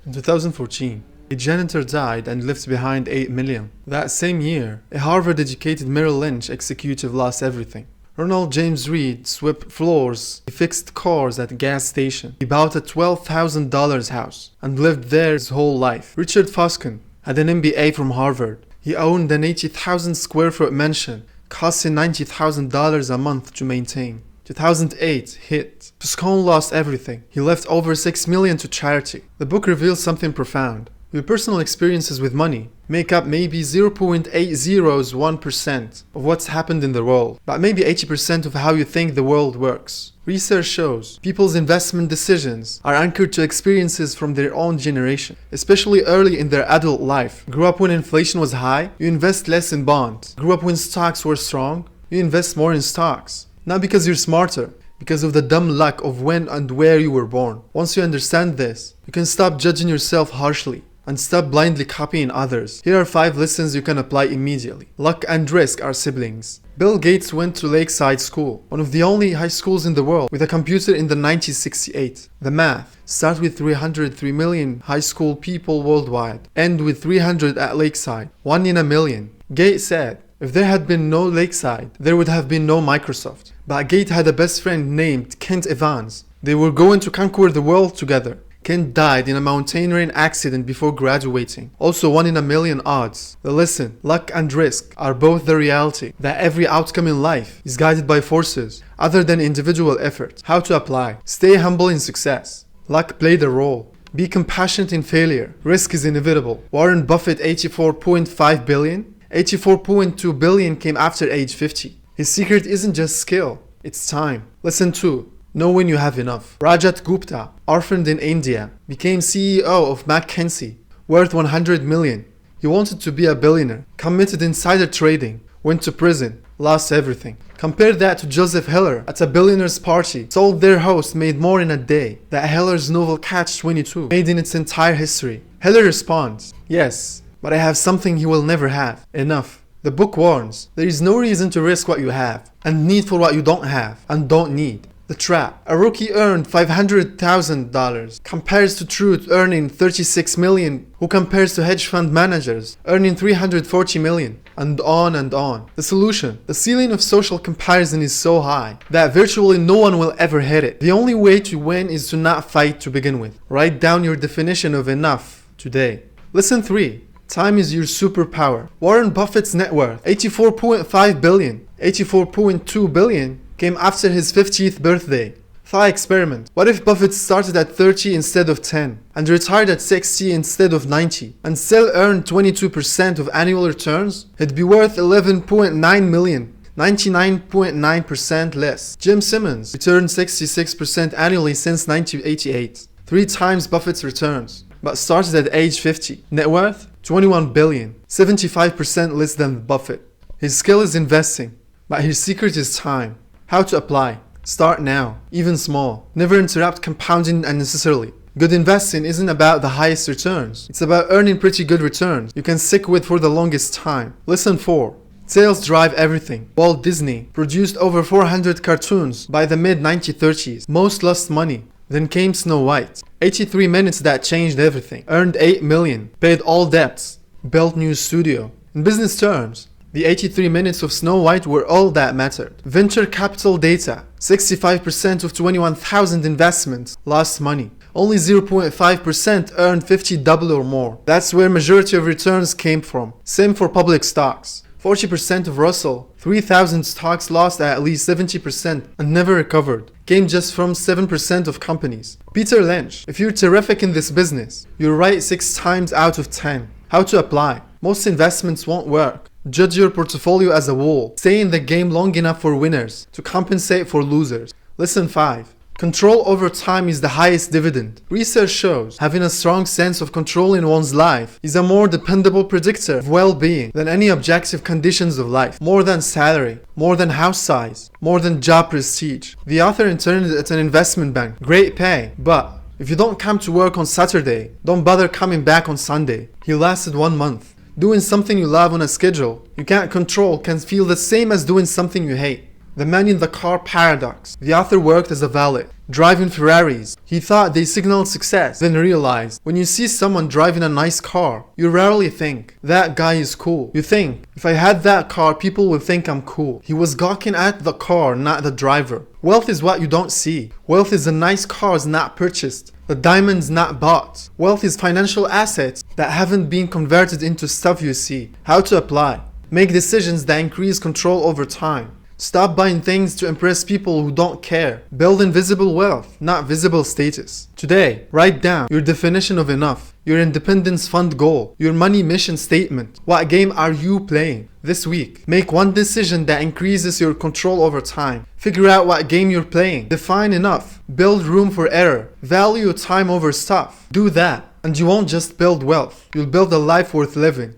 In 2014, a janitor died and left behind 8 million. That same year, a Harvard-educated Merrill Lynch executive lost everything. Ronald James Reed swept floors, he fixed cars at a gas station. He bought a $12,000 house and lived there his whole life. Richard Foskin had an MBA from Harvard. He owned an 80,000 square foot mansion, costing $90,000 a month to maintain. 2008 hit. Foskin lost everything. He left over 6 million to charity. The book reveals something profound. Your personal experiences with money make up maybe 0.801% of what's happened in the world, but maybe 80% of how you think the world works. Research shows people's investment decisions are anchored to experiences from their own generation, especially early in their adult life. Grew up when inflation was high, you invest less in bonds. Grew up when stocks were strong, you invest more in stocks. Not because you're smarter, because of the dumb luck of when and where you were born. Once you understand this, you can stop judging yourself harshly and stop blindly copying others. Here are 5 lessons you can apply immediately. Luck and risk are siblings. Bill Gates went to Lakeside School, one of the only high schools in the world, with a computer in the 1968. The math: start with 303 million high school people worldwide, end with 300 at Lakeside, 1 in a million. Gates said, if there had been no Lakeside, there would have been no Microsoft. But Gates had a best friend named Kent Evans. They were going to conquer the world together. Kent died in a mountaineering accident before graduating. Also 1 in a million odds. The lesson: luck and risk are both the reality, that every outcome in life is guided by forces other than individual effort. How to apply: stay humble in success. Luck played a role. Be compassionate in failure. Risk is inevitable. Warren Buffett 84.5 billion. 84.2 billion came after age 50. His secret isn't just skill, it's time. Lesson 2. Know when you have enough. Rajat Gupta, orphaned in India, became CEO of McKinsey, worth 100 million. He wanted to be a billionaire, committed insider trading, went to prison, lost everything. Compare that to Joseph Heller at a billionaire's party, told their host made more in a day that Heller's novel Catch-22 made in its entire history. Heller responds, yes, but I have something he will never have. Enough. The book warns, there is no reason to risk what you have, and need for what you don't have, and don't need. The trap. A rookie earned $500,000, compares to Truth earning 36 million, who compares to hedge fund managers earning 340 million, and on and on. The solution. The ceiling of social comparison is so high that virtually no one will ever hit it. The only way to win is to not fight to begin with. Write down your definition of enough today. Lesson 3. Time is your superpower. Warren Buffett's net worth, 84.5 billion. 84.2 billion came after his 50th birthday. Thought experiment. What if Buffett started at 30 instead of 10, and retired at 60 instead of 90, and still earned 22% of annual returns? He'd be worth 11.9 million. 99.9% less. Jim Simmons returned 66% annually since 1988. 3 times Buffett's returns, but started at age 50. Net worth? 21 billion. 75% less than Buffett. His skill is investing, but his secret is time. How to apply? Start now, even small. Never interrupt compounding unnecessarily. Good investing isn't about the highest returns. It's about earning pretty good returns you can stick with for the longest time. Lesson 4. Sales drive everything. Walt Disney produced over 400 cartoons by the mid-1930s. Most lost money. Then came Snow White. 83 minutes that changed everything. Earned 8 million. Paid all debts. Built new studio. In business terms, the 83 minutes of Snow White were all that mattered. Venture capital data. 65% of 21,000 investments lost money. Only 0.5% earned 50 double or more. That's where majority of returns came from. Same for public stocks. 40% of Russell 3000 stocks lost at least 70% and never recovered. Came just from 7% of companies. Peter Lynch: if you're terrific in this business, you're right 6 times out of 10. How to apply? Most investments won't work. Judge your portfolio as a whole. Stay in the game long enough for winners to compensate for losers. Lesson 5. Control over time is the highest dividend. Research shows having a strong sense of control in one's life is a more dependable predictor of well-being than any objective conditions of life. More than salary, more than house size, more than job prestige. The author interned at an investment bank. Great pay, but if you don't come to work on Saturday, don't bother coming back on Sunday. He lasted 1 month. Doing something you love on a schedule you can't control can feel the same as doing something you hate. The man in the car paradox. The author worked as a valet, driving Ferraris. He thought they signaled success, then realized when you see someone driving a nice car, you rarely think, that guy is cool. You think, if I had that car, people would think I'm cool. He was gawking at the car, not the driver. Wealth is what you don't see. Wealth is the nice cars not purchased, the diamonds not bought. Wealth is financial assets that haven't been converted into stuff you see. How to apply? Make decisions that increase control over time. Stop buying things to impress people who don't care. Build invisible wealth, not visible status. Today, write down your definition of enough, your independence fund goal, your money mission statement. What game are you playing? This week, make one decision that increases your control over time. Figure out what game you're playing. Define enough. Build room for error. Value time over stuff. Do that, and you won't just build wealth. You'll build a life worth living.